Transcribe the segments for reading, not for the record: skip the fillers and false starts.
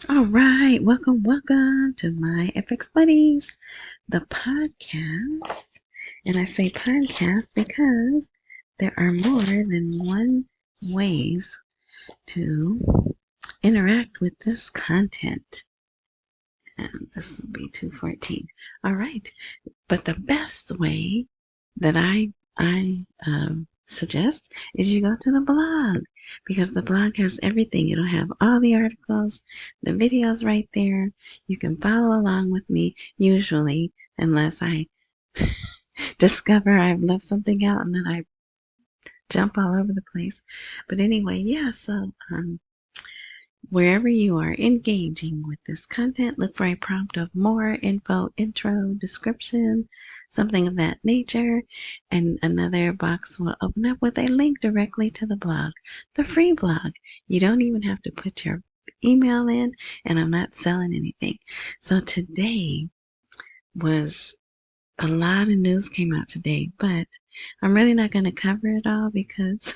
All right, welcome to my FX Buddies, the podcast. And I say podcast because there are more than one ways to interact with this content. And this will be 214. All right, but the best way that I suggest is you go to the blog because the blog has everything. It'll have all the articles, the videos right there. You can follow along with me usually, unless I discover I've left something out and then I jump all over the place. But anyway, yeah, so wherever you are engaging with this content, look for a prompt of more info, intro, description, something of that nature, and another box will open up with a link directly to the blog, the free blog. You don't even have to put your email in, and I'm not selling anything. So today was a lot of news came out today, but I'm really not going to cover it all because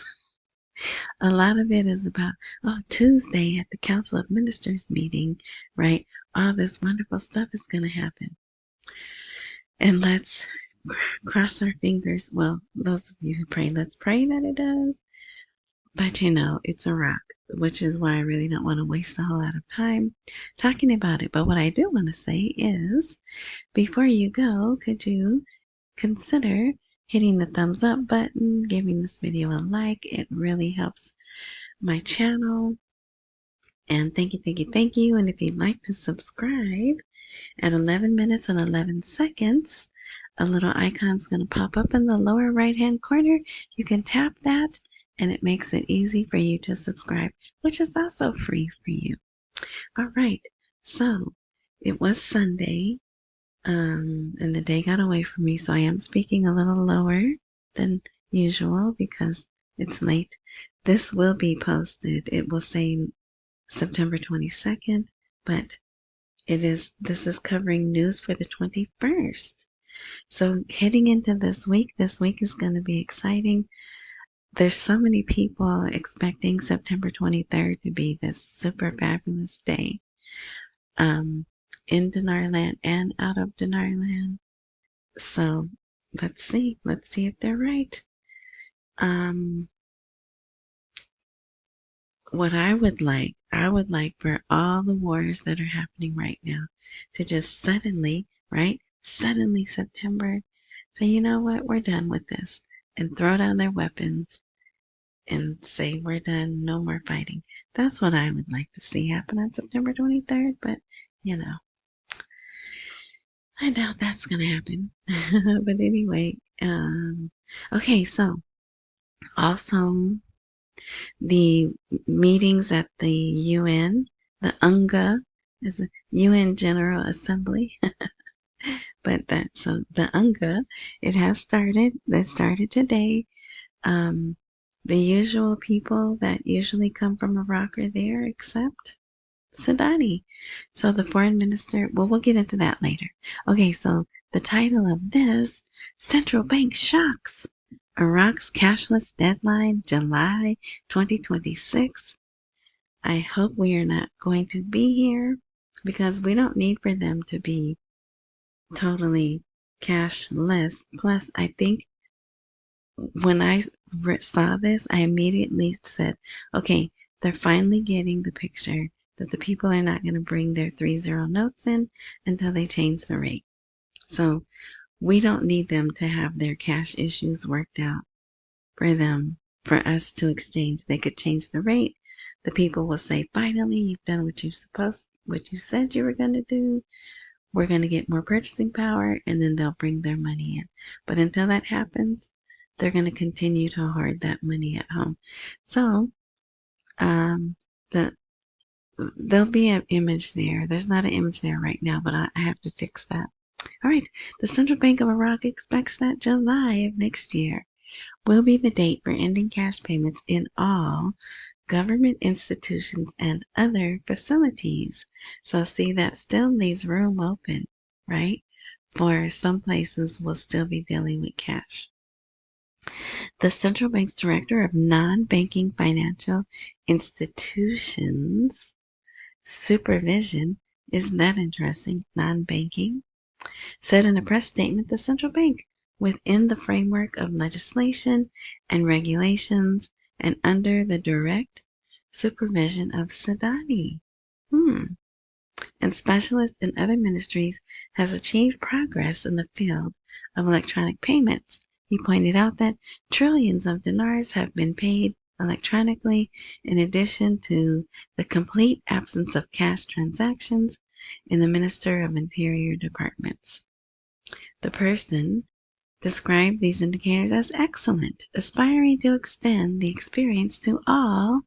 a lot of it is about, oh, Tuesday at the Council of Ministers meeting, right? All this wonderful stuff is going to happen. And let's cross our fingers. Well, those of you who pray, let's pray that it does. But it's a rock, which is why I really don't want to waste a whole lot of time talking about it. But what I do want to say is, before you go, could you consider hitting the thumbs up button, giving this video a like? It really helps my channel. And thank you. And if you'd like to subscribe at 11 minutes and 11 seconds, a little icon's going to pop up in the lower right-hand corner. You can tap that, and it makes it easy for you to subscribe, which is also free for you. All right. So it was Sunday, and the day got away from me, so I am speaking a little lower than usual because it's late. This will be posted. It will say September 22nd, but this is covering news for the 21st. So heading into this week is going to be exciting. There's so many people expecting September 23rd to be this super fabulous day, in Dinarland and out of Dinarland. So let's see if they're right. What I would like for all the wars that are happening right now to just suddenly, right? Suddenly September, say, you know what, we're done with this, and throw down their weapons and say, we're done, no more fighting. That's what I would like to see happen on September 23rd, but I doubt that's going to happen. But anyway, okay, so also the meetings at the UN, the UNGA is a UN General Assembly, but that's the UNGA. It has started. That started today. The usual people that usually come from Iraq are there, except Sudani. So the foreign minister. Well, we'll get into that later. Okay, so the title of this: Central Bank Shocks. Iraq's cashless deadline, July 2026. I hope we are not going to be here because we don't need for them to be totally cashless. Plus, I think when I saw this, I immediately said, okay, they're finally getting the picture that the people are not going to bring their 3-0 notes in until they change the rate. So we don't need them to have their cash issues worked out for us to exchange. They could change the rate. The people will say, finally, you've done what you said you were going to do. We're going to get more purchasing power, and then they'll bring their money in. But until that happens, they're going to continue to hoard that money at home. So, the there'll be an image there. There's not an image there right now, but I have to fix that. All right. The Central Bank of Iraq expects that July of next year will be the date for ending cash payments in all government institutions and other facilities. So see, that still leaves room open, right? For some places will still be dealing with cash. The central bank's director of non-banking financial institutions supervision. Isn't that interesting? Non-banking. Said in a press statement, the central bank, within the framework of legislation and regulations and under the direct supervision of al-Sudani. And specialists in other ministries, has achieved progress in the field of electronic payments. He pointed out that trillions of dinars have been paid electronically, in addition to the complete absence of cash transactions in the Minister of Interior departments. The person described these indicators as excellent, aspiring to extend the experience to all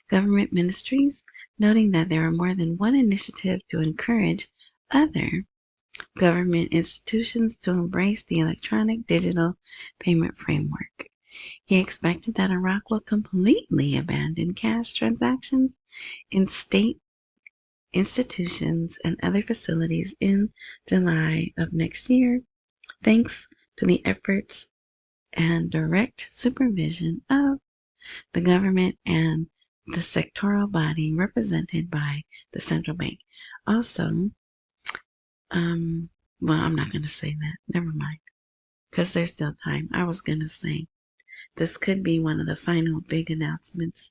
government ministries, noting that there are more than one initiative to encourage other government institutions to embrace the electronic digital payment framework. He expected that Iraq will completely abandon cash transactions in state institutions and other facilities in July of next year, thanks to the efforts and direct supervision of the government and the sectoral body represented by the central bank. Also, well, I'm not going to say that. Never mind. Because there's still time. I was going to say this could be one of the final big announcements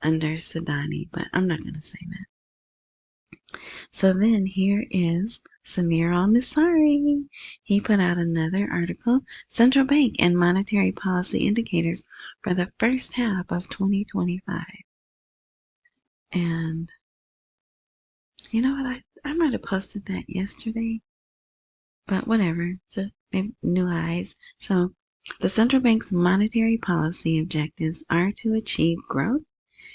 under al-Sudani, but I'm not going to say that. So then here is Samir al-Nisari. He put out another article, Central Bank and Monetary Policy Indicators for the first half of 2025. And you know what? I might have posted that yesterday, but whatever. So maybe new eyes. So the central bank's monetary policy objectives are to achieve growth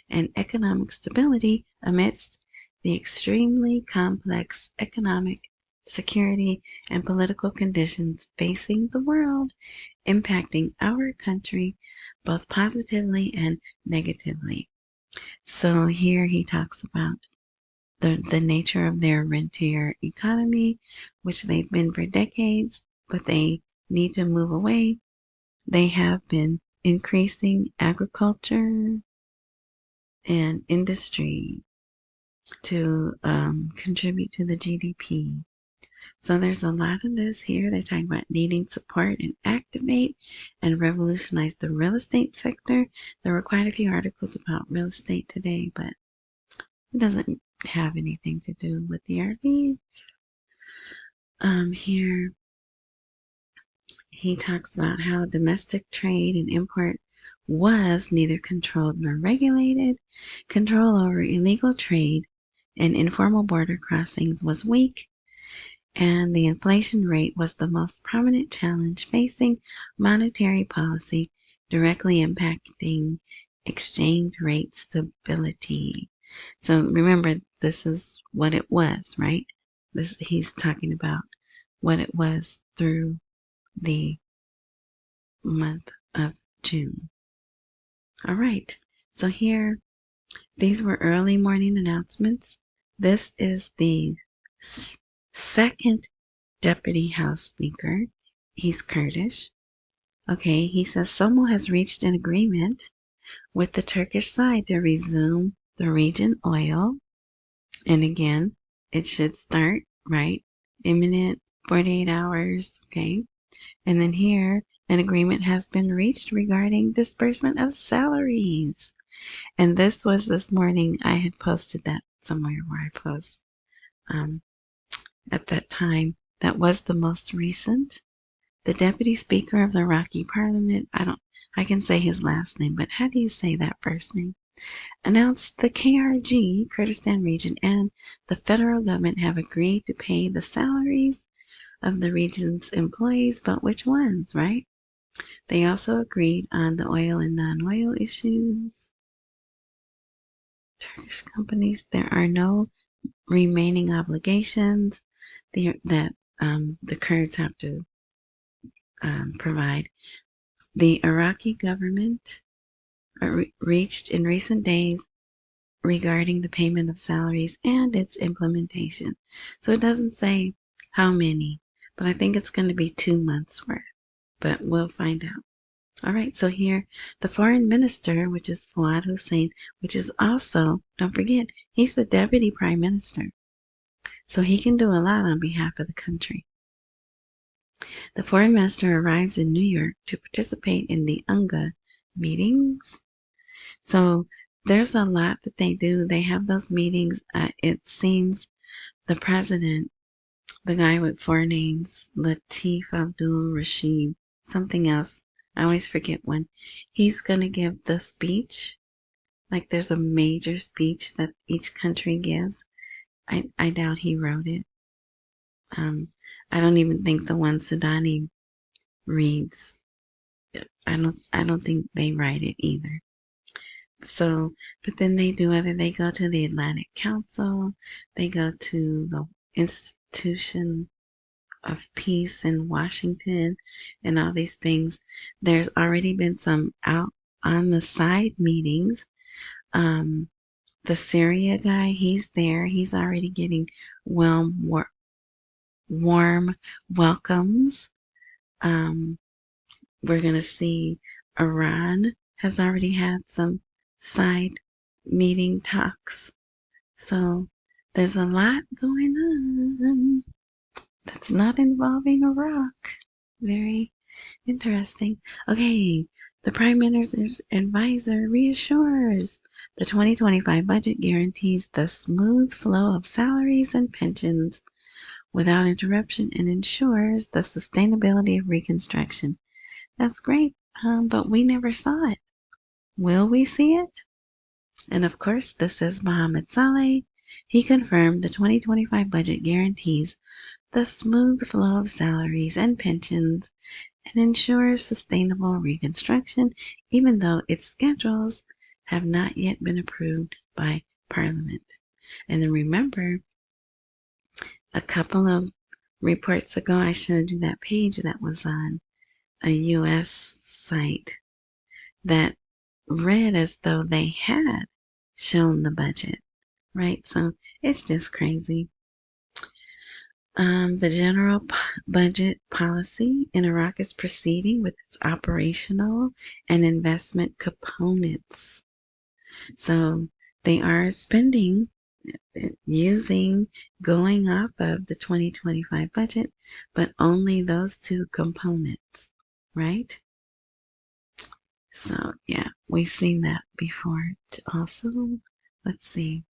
and economic stability amidst the extremely complex economic, security, and political conditions facing the world, impacting our country both positively and negatively. So here he talks about the nature of their rentier economy, which they've been for decades, but they need to move away. They have been increasing agriculture and industry to contribute to the GDP. So there's a lot of this here. They're talking about needing support and activate and revolutionize the real estate sector. There were quite a few articles about real estate today, but it doesn't have anything to do with the RV. Here he talks about how domestic trade and import was neither controlled nor regulated. Control over illegal trade and informal border crossings was weak, and the inflation rate was the most prominent challenge facing monetary policy, directly impacting exchange rate stability. So remember, this is what it was, right? He's talking about what it was through the month of June. All right. So here, these were early morning announcements. This is the second Deputy House Speaker. He's Kurdish. Okay, he says Somo has reached an agreement with the Turkish side to resume the region oil. And again, it should start, right? Imminent, 48 hours, okay? And then here, an agreement has been reached regarding disbursement of salaries. And this was this morning. I had posted that somewhere where I post at that time. That was the most recent. The Deputy Speaker of the Iraqi Parliament, I can say his last name, but how do you say that first name? Announced the KRG, Kurdistan region, and the federal government have agreed to pay the salaries of the region's employees, but which ones, right? They also agreed on the oil and non-oil issues. Turkish companies, there are no remaining obligations that the Kurds have to provide. The Iraqi government reached in recent days regarding the payment of salaries and its implementation. So it doesn't say how many, but I think it's going to be 2 months worth, but we'll find out. All right, so here, the foreign minister, which is Fuad Hussein, which is also, don't forget, he's the deputy prime minister. So he can do a lot on behalf of the country. The foreign minister arrives in New York to participate in the UNGA meetings. So there's a lot that they do. They have those meetings. It seems the president, the guy with four names, Latif Abdul Rashid, something else. I always forget one. He's going to give the speech. Like there's a major speech that each country gives. I doubt he wrote it. I don't even think the one Sudani reads. I don't think they write it either. So, but then they go to the Atlantic Council, they go to the Institution of Peace in Washington, and all these things. There's already been some out on the side meetings. The Syria guy, he's there. He's already getting warm welcomes. We're going to see Iran has already had some side meeting talks. So there's a lot going on that's not involving Iraq. Very interesting. Okay, the Prime Minister's advisor reassures the 2025 budget guarantees the smooth flow of salaries and pensions without interruption and ensures the sustainability of reconstruction. That's great, but we never saw it. Will we see it? And of course, this is Mohammed Saleh. He confirmed the 2025 budget guarantees the smooth flow of salaries and pensions and ensures sustainable reconstruction, even though its schedules have not yet been approved by Parliament. And then remember, a couple of reports ago, I showed you that page that was on a U.S. site that read as though they had shown the budget, right? So it's just crazy. The general budget policy in Iraq is proceeding with its operational and investment components. So they are spending going off of the 2025 budget, but only those two components, right? So yeah, we've seen that before also. Let's see.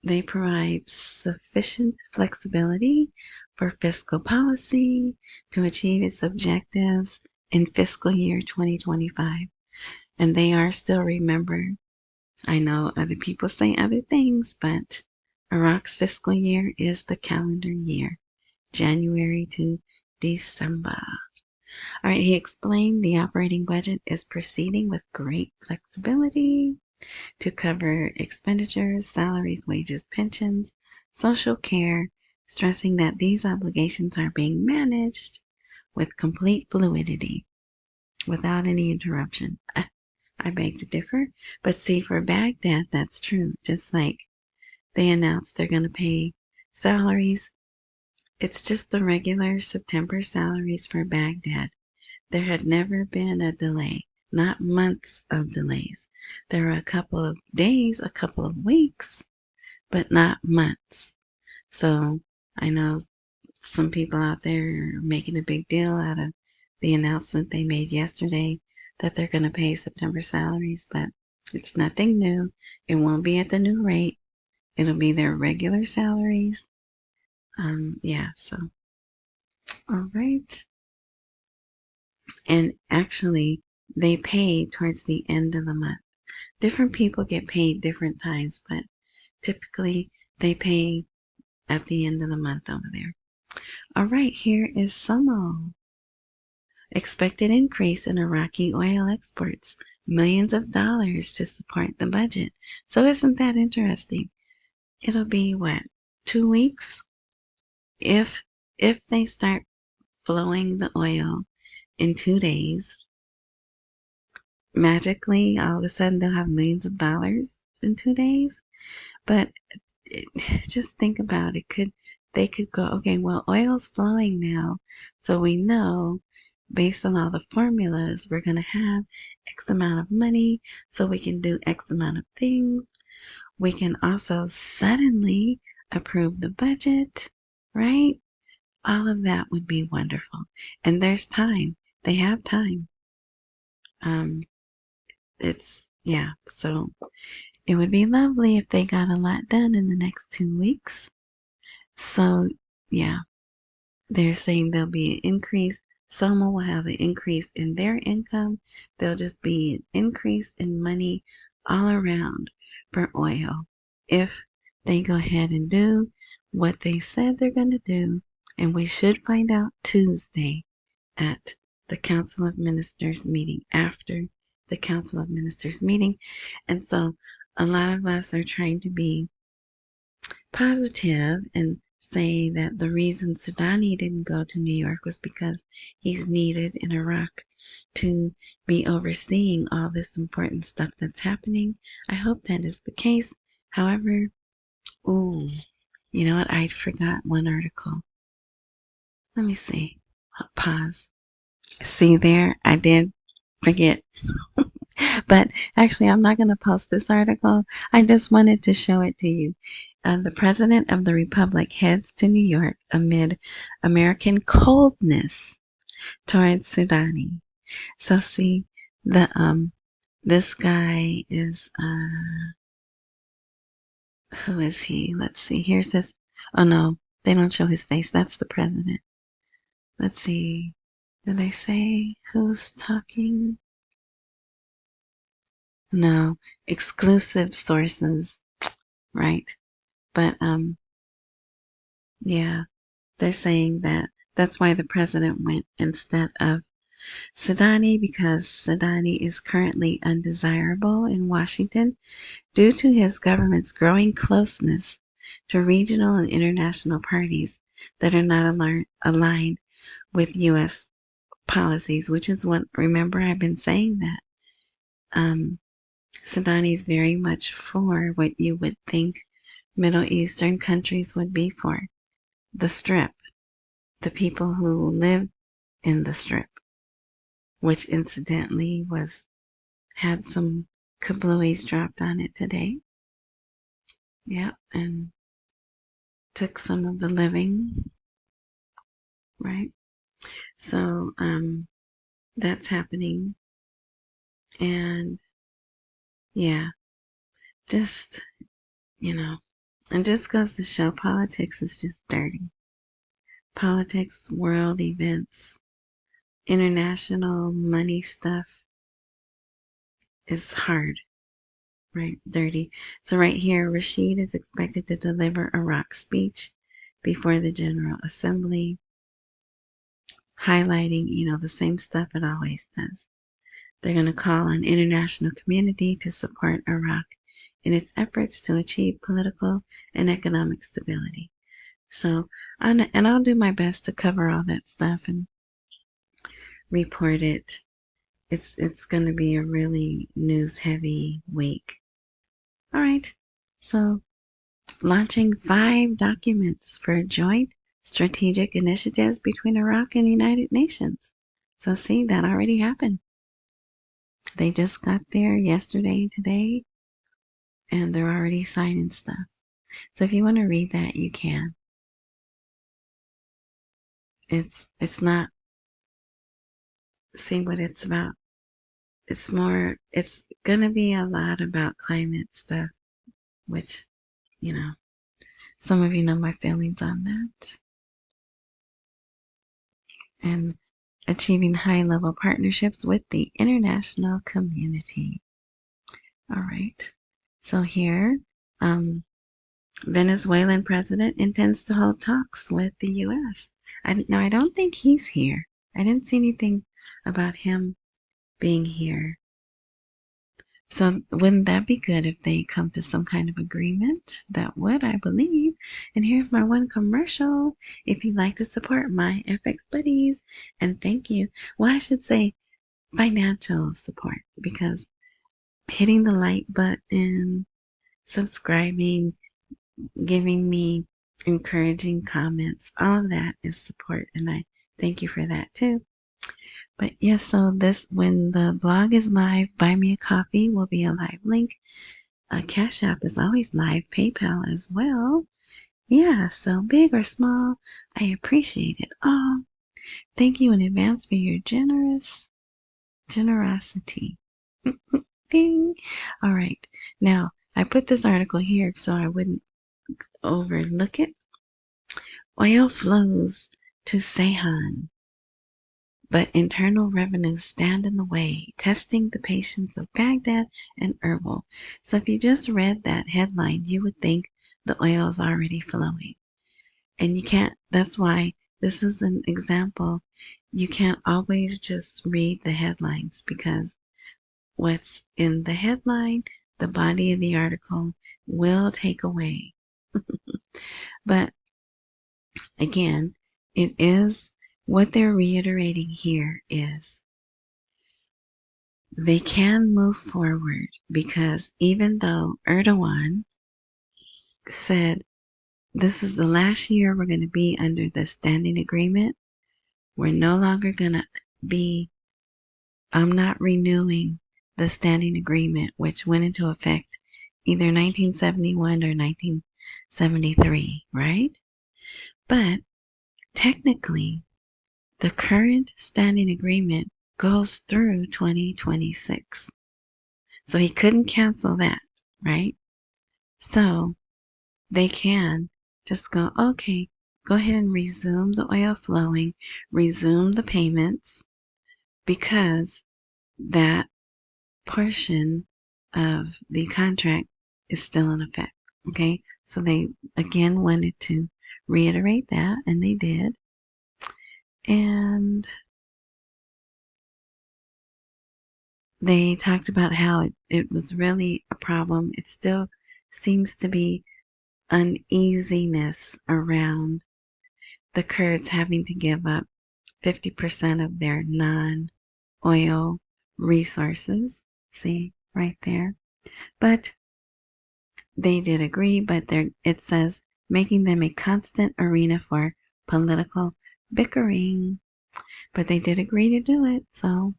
They provide sufficient flexibility for fiscal policy to achieve its objectives in fiscal year 2025. And they are still remembered. I know other people say other things, but Iraq's fiscal year is the calendar year, January to December. All right, he explained the operating budget is proceeding with great flexibility to cover expenditures, salaries, wages, pensions, social care, stressing that these obligations are being managed with complete fluidity without any interruption. I beg to differ, but see, for Baghdad, that's true. Just like they announced they're going to pay salaries, it's just the regular September salaries for Baghdad. There had never been a delay, not months of delays. There were a couple of days, a couple of weeks, but not months. So I know some people out there are making a big deal out of the announcement they made yesterday that they're going to pay September salaries, but it's nothing new. It won't be at the new rate. It'll be their regular salaries. Yeah, so, all right. And actually, they pay towards the end of the month. Different people get paid different times, but typically they pay at the end of the month over there. All right, here is Somo. Expected increase in Iraqi oil exports, millions of dollars to support the budget. So isn't that interesting? It'll be what, 2 weeks? If they start flowing the oil in 2 days, magically all of a sudden they'll have millions of dollars in 2 days. But just think about it. They could go, okay, well, oil's flowing now, so we know based on all the formulas, we're going to have X amount of money so we can do X amount of things. We can also suddenly approve the budget, right? All of that would be wonderful. And there's time. They have time. So it would be lovely if they got a lot done in the next 2 weeks. So, yeah, they're saying there'll be an increase. Soma will have an increase in their income. There'll just be an increase in money all around for oil if they go ahead and do what they said they're going to do. And we should find out Tuesday at the Council of Ministers meeting, after the Council of Ministers meeting. And so a lot of us are trying to be positive and say that the reason Sudani didn't go to New York was because he's needed in Iraq to be overseeing all this important stuff that's happening. I hope that is the case. However, you know what? I forgot one article. Let me see. Pause. See there? I did forget. But actually, I'm not going to post this article. I just wanted to show it to you. The President of the Republic heads to New York amid American coldness towards Sudani. So see, this guy is, who is he? Let's see. Here's this. Oh no, they don't show his face. That's the president. Let's see. Did they say who's talking? No, exclusive sources, right? But yeah, they're saying that that's why the president went instead of Sudani, because Sudani is currently undesirable in Washington due to his government's growing closeness to regional and international parties that are not aligned with U.S. policies, which is what, remember, I've been saying that Sudani is very much for what you would think Middle Eastern countries would be for. The Strip, the people who live in the Strip, which incidentally had some kablooies dropped on it today. Yep, and took some of the living, right? So, that's happening. And yeah, just, and just goes to show politics is just dirty. Politics, world events, international money stuff is hard, right? Dirty. So right here, Rashid is expected to deliver a rock speech before the General Assembly, highlighting, the same stuff it always does. They're going to call on international community to support Iraq in its efforts to achieve political and economic stability. So, and I'll do my best to cover all that stuff and report it. It's going to be a really news-heavy week. All right. So, launching 5 documents for joint strategic initiatives between Iraq and the United Nations. So, see, that already happened. They just got there yesterday and today, and they're already signing stuff. So, if you want to read that, you can. It's not, see what it's about. It's going to be a lot about climate stuff, which, some of you know my feelings on that. And achieving high-level partnerships with the international community. All right. So here, Venezuelan president intends to hold talks with the U.S. I don't think he's here. I didn't see anything about him being here. So wouldn't that be good if they come to some kind of agreement? That would, I believe. And here's my one commercial. If you'd like to support my FX buddies, and thank you. Well, I should say financial support, because hitting the like button, subscribing, giving me encouraging comments, all of that is support. And I thank you for that too. But yes, so this, when the blog is live, Buy Me a Coffee will be a live link. Cash App is always live, PayPal as well. Yeah, so big or small, I appreciate it all. Thank you in advance for your generosity. Ding. All right. Now, I put this article here so I wouldn't overlook it. Oil flows to Seyhan, but internal revenues stand in the way, testing the patience of Baghdad and Erbil. So if you just read that headline, you would think the oil is already flowing. And you can't, that's why this is an example. You can't always just read the headlines, because what's in the headline, the body of the article will take away. But again, it is what they're reiterating here is they can move forward, because even though Erdogan said this is the last year we're going to be under the standing agreement, we're no longer going to be, I'm not renewing the standing agreement, which went into effect either 1971 or 1973, right? But technically, the current standing agreement goes through 2026. So he couldn't cancel that, right? So they can just go, okay, go ahead and resume the oil flowing, resume the payments, because that portion of the contract is still in effect. Okay, so they again wanted to reiterate that, and they did. And they talked about how it was really a problem. It still seems to be uneasiness around the Kurds having to give up 50% of their non-oil resources. See, right there. But they did agree, but it says making them a constant arena for political bickering. But they did agree to do it, so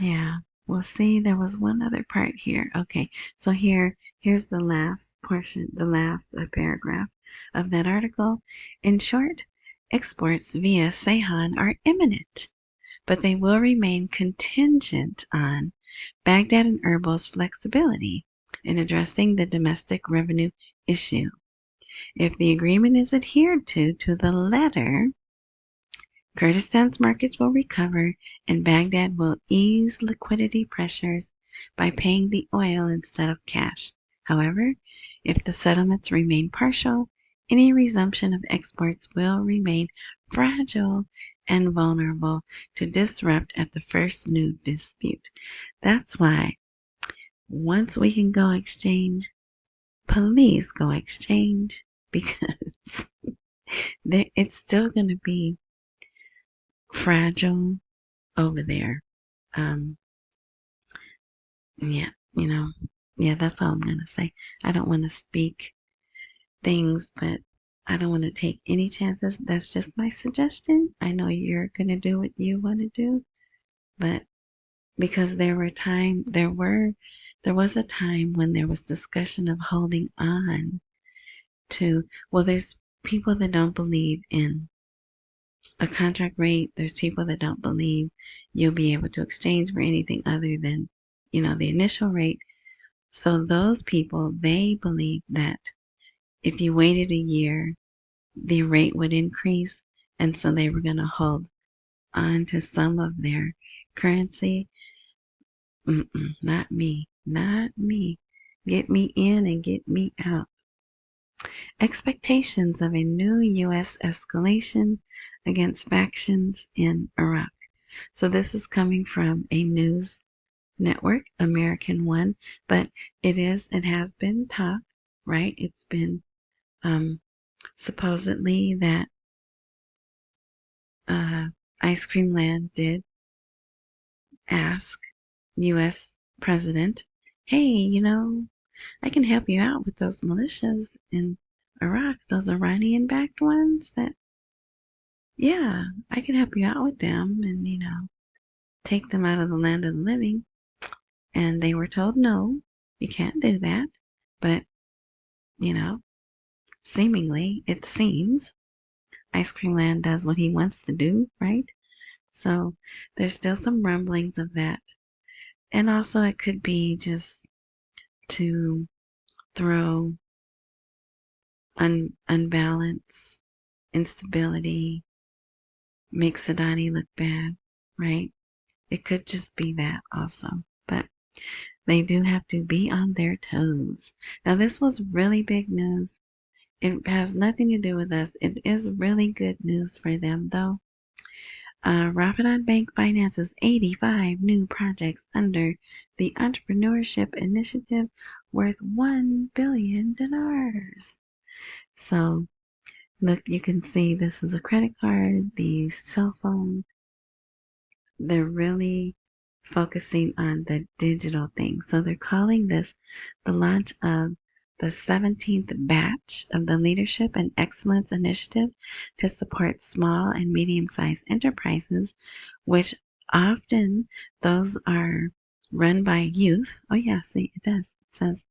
yeah. We'll see. There was one other part here. Okay, so here's the last portion, the last paragraph of that article. In short, exports via Seyhan are imminent, but they will remain contingent on Baghdad and Erbil's flexibility in addressing the domestic revenue issue. If the agreement is adhered to the letter, Kurdistan's markets will recover, and Baghdad will ease liquidity pressures by paying the oil instead of cash. However, if the settlements remain partial, any resumption of exports will remain fragile and vulnerable to disrupt at the first new dispute. That's why once we can go exchange, please go exchange, because it's still going to be fragile over there. Um, yeah, that's all I'm going to say. I don't want to speak things, but I don't want to take any chances. That's just my suggestion. I know you're going to do what you want to do, but because there was a time when there was discussion of holding on to, well, there's people that don't believe in a contract rate. There's people that don't believe you'll be able to exchange for anything other than, the initial rate. So those people, they believe that if you waited a year, the rate would increase. And so they were going to hold on to some of their currency. Not me. Not me. Get me in and get me out. Expectations of a new U.S. escalation against factions in Iraq. So this is coming from a news network, American One, but it has been talked, right? It's been supposedly that Ice Cream Land did ask U.S. President, hey, I can help you out with those militias in Iraq, those Iranian-backed ones that, yeah, I can help you out with them. And, take them out of the land of the living. And they were told, no, you can't do that. But, seemingly, it seems, Ice Cream Land does what he wants to do, right? So there's still some rumblings of that. And also it could be just to throw unbalance, instability, make Sudani look bad, right? It could just be that also. But they do have to be on their toes. Now, this was really big news. It has nothing to do with us. It is really good news for them, though. Ramadan Bank finances 85 new projects under the entrepreneurship initiative worth 1 billion dinars. So, look, you can see this is a credit card, the cell phone. They're really focusing on the digital thing. So they're calling this the launch of the 17th batch of the Leadership and Excellence Initiative to support small and medium-sized enterprises, which often those are run by youth. Oh yeah, see, it does. It says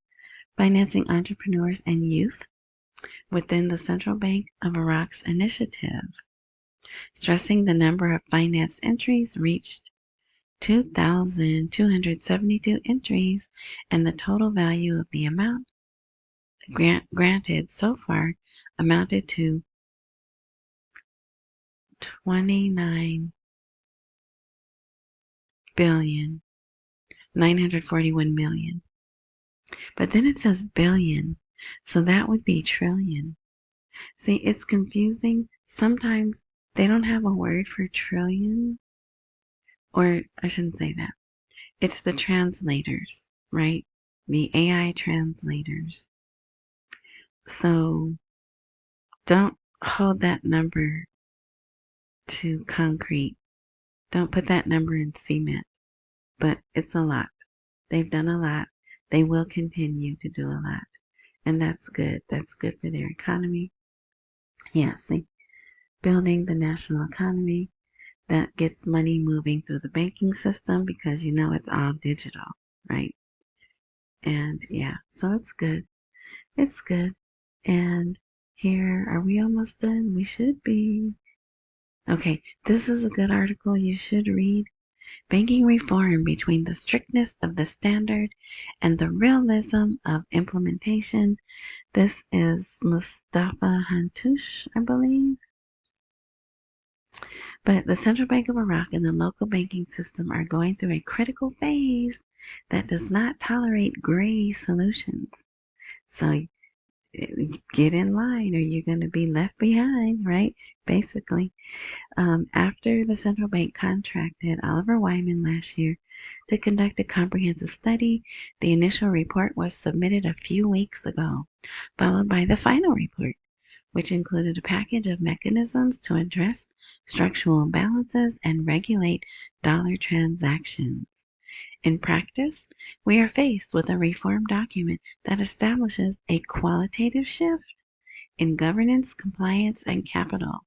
financing entrepreneurs and youth within the Central Bank of Iraq's initiative, stressing the number of finance entries reached 2,272 entries, and the total value of the amount granted so far amounted to 29 billion 941 million. But then it says billion, so that would be trillion. See, it's confusing. Sometimes they don't have a word for trillion, or I shouldn't say that. It's the translators, right? The AI translators. So don't hold that number to concrete. Don't put that number in cement. But it's a lot. They've done a lot. They will continue to do a lot. And that's good. That's good for their economy. Yeah, see, building the national economy that gets money moving through the banking system because it's all digital, right? And yeah, so it's good. It's good. And here, are we almost done? We should be. Okay, this is a good article you should read. Banking reform between the strictness of the standard and the realism of implementation. This is Mustafa Hantoush, I believe. But the Central Bank of Iraq and the local banking system are going through a critical phase that does not tolerate gray solutions. So get in line or you're going to be left behind, right? Basically. After the central bank contracted Oliver Wyman last year to conduct a comprehensive study, the initial report was submitted a few weeks ago, followed by the final report, which included a package of mechanisms to address structural imbalances and regulate dollar transactions. In practice, we are faced with a reform document that establishes a qualitative shift in governance, compliance, and capital.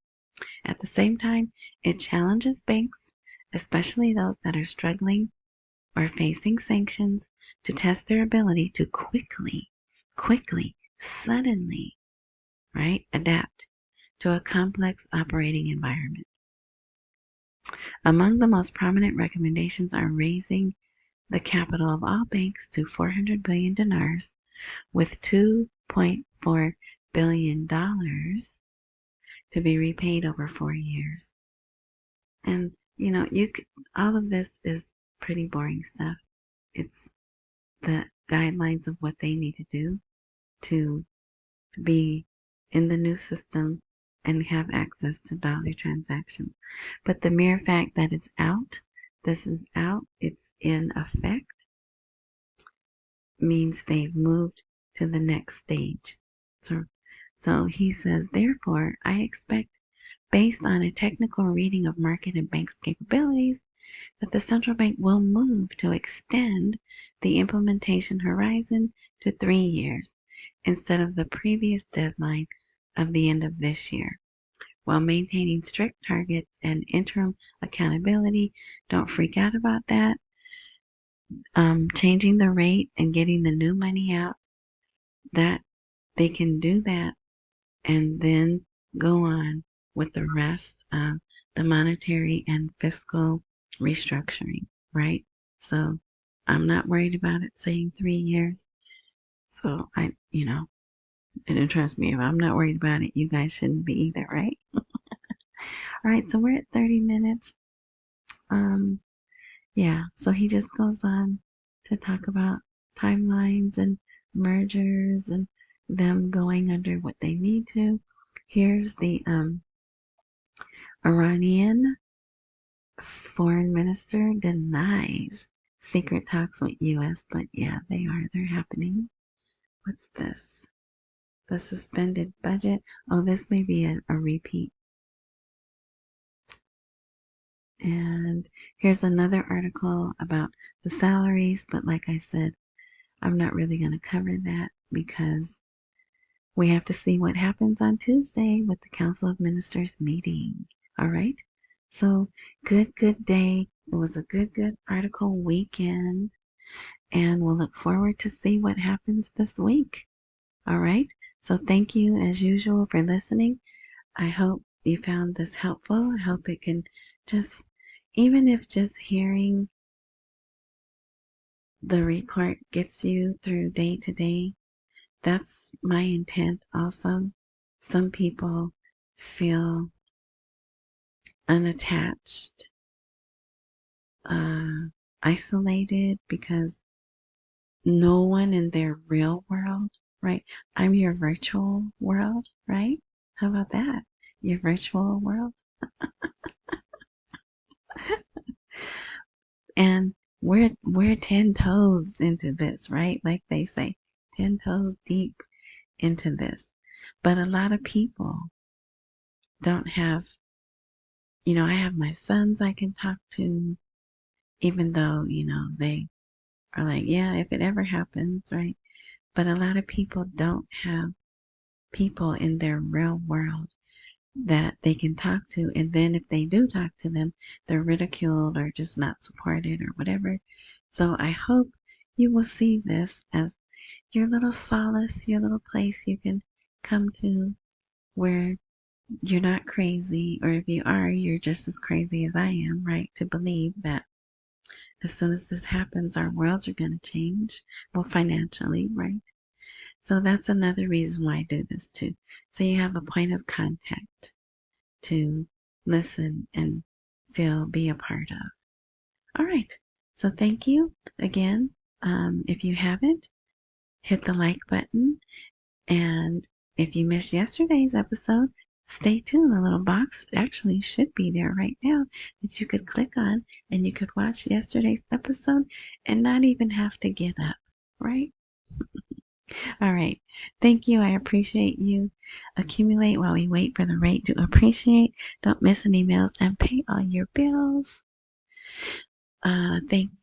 At the same time, it challenges banks, especially those that are struggling or facing sanctions, to test their ability to quickly, suddenly, right, adapt to a complex operating environment. Among the most prominent recommendations are raising the capital of all banks to 400 billion dinars with $2.4 billion to be repaid over 4 years. And, all of this is pretty boring stuff. It's the guidelines of what they need to do to be in the new system and have access to dollar transactions. But the mere fact that it's out, this is out, it's in effect, means they've moved to the next stage. So he says, therefore, I expect, based on a technical reading of market and bank's capabilities, that the central bank will move to extend the implementation horizon to 3 years instead of the previous deadline of the end of this year, while maintaining strict targets and interim accountability. Don't freak out about that. Changing the rate and getting the new money out, that they can do that and then go on with the rest of the monetary and fiscal restructuring, right? So I'm not worried about it saying 3 years. So and trust me, if I'm not worried about it, you guys shouldn't be either, right? All right, so we're at 30 minutes. Yeah, so he just goes on to talk about timelines and mergers and them going under what they need to. Here's the Iranian foreign minister denies secret talks with U.S., but yeah, they're happening. What's this? The suspended budget. Oh, this may be a repeat. And here's another article about the salaries, but like I said, I'm not really going to cover that because we have to see what happens on Tuesday with the Council of Ministers meeting. All right. So good day. It was a good article weekend, and we'll look forward to see what happens this week. All right. So thank you as usual for listening. I hope you found this helpful. I hope it can just, even if just hearing the report gets you through day to day, that's my intent also. Some people feel unattached, isolated because no one in their real world, right? I'm your virtual world, right? How about that? Your virtual world. And we're 10 toes into this, right? Like they say, 10 toes deep into this. But a lot of people don't have, I have my sons I can talk to, even though, they are like, yeah, if it ever happens, right? But a lot of people don't have people in their real world that they can talk to. And then if they do talk to them, they're ridiculed or just not supported or whatever. So I hope you will see this as your little solace, your little place you can come to where you're not crazy, or if you are, you're just as crazy as I am, right? To believe that as soon as this happens, our worlds are going to change. Well, financially, right? So that's another reason why I do this too. So you have a point of contact to listen and be a part of. All right. So thank you again. If you haven't, hit the like button. And if you missed yesterday's episode, stay tuned. A little box actually should be there right now that you could click on, and you could watch yesterday's episode and not even have to get up, right? All right. Thank you. I appreciate you. Accumulate while we wait for the rate to appreciate. Don't miss any meals and pay all your bills.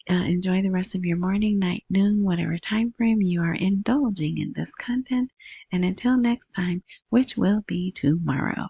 Enjoy the rest of your morning, night, noon, whatever time frame you are indulging in this content. And until next time, which will be tomorrow.